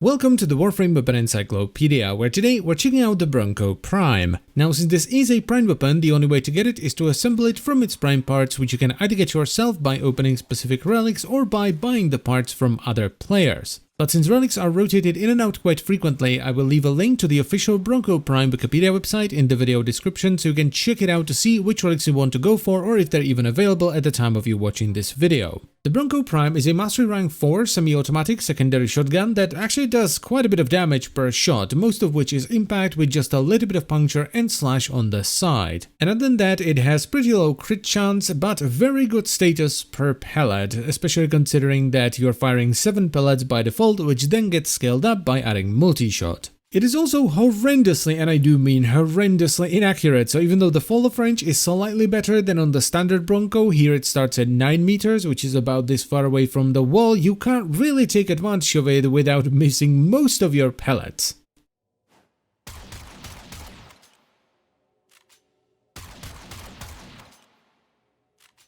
Welcome to the Warframe weapon Encyclopedia, where today we're checking out the Bronco Prime. Now, since this is a prime weapon, the only way to get it is to assemble it from its prime parts, which you can either get yourself by opening specific relics or by buying the parts from other players. But since relics are rotated in and out quite frequently, I will leave a link to the official Bronco Prime Wikipedia website in the video description so you can check it out to see which relics you want to go for or if they're even available at the time of you watching this video. The Bronco Prime is a Mastery Rank 4 semi-automatic secondary shotgun that actually does quite a bit of damage per shot, most of which is impact with just a little bit of puncture and slash on the side. And other than that, it has pretty low crit chance, but very good status per pellet, especially considering that you're firing 7 pellets by default, which then gets scaled up by adding multi-shot. It is also horrendously, and I do mean horrendously, inaccurate, so even though the fall-off range is slightly better than on the standard Bronco, here it starts at 9 meters, which is about this far away from the wall, you can't really take advantage of it without missing most of your pellets.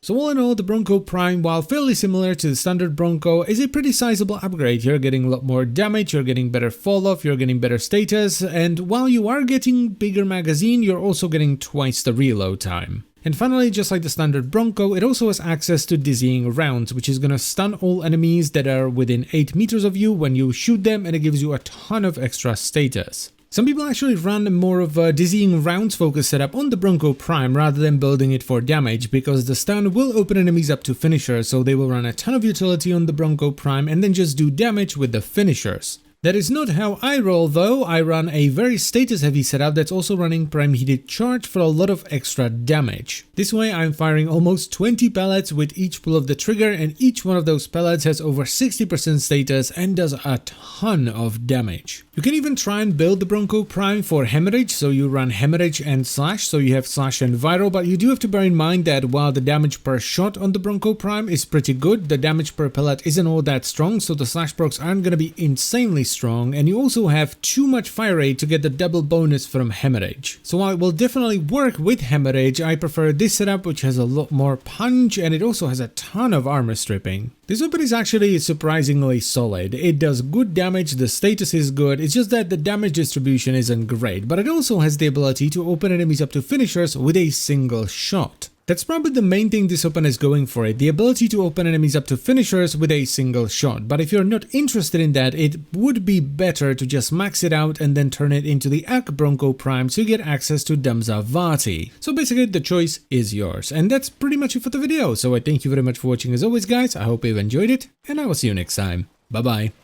So all in all, the Bronco Prime, while fairly similar to the standard Bronco, is a pretty sizable upgrade. You're getting a lot more damage, you're getting better fall-off, you're getting better status, and while you are getting bigger magazine, you're also getting twice the reload time. And finally, just like the standard Bronco, it also has access to dizzying rounds, which is gonna stun all enemies that are within 8 meters of you when you shoot them, and it gives you a ton of extra status. Some people actually run more of a dizzying rounds focus setup on the Bronco Prime rather than building it for damage, because the stun will open enemies up to finishers, so they will run a ton of utility on the Bronco Prime and then just do damage with the finishers. That is not how I roll though. I run a very status heavy setup that's also running prime heated charge for a lot of extra damage. This way I'm firing almost 20 pellets with each pull of the trigger, and each one of those pellets has over 60% status and does a ton of damage. You can even try and build the Bronco Prime for hemorrhage, so you run hemorrhage and slash, so you have slash and viral, but you do have to bear in mind that while the damage per shot on the Bronco Prime is pretty good, the damage per pellet isn't all that strong, so the slash procs aren't gonna be insanely strong, and you also have too much fire rate to get the double bonus from hemorrhage. So while it will definitely work with hemorrhage, I prefer this setup, which has a lot more punch and it also has a ton of armor stripping. This weapon is actually surprisingly solid. It does good damage, the status is good, it's just that the damage distribution isn't great, but it also has the ability to open enemies up to finishers with a single shot. That's probably the main thing this weapon is going for it, the ability to open enemies up to finishers with a single shot. But if you're not interested in that, it would be better to just max it out and then turn it into the AK Bronco Prime so you get access to Damzavati. So basically the choice is yours. And that's pretty much it for the video. So I thank you very much for watching as always, guys. I hope you've enjoyed it, and I will see you next time. Bye bye.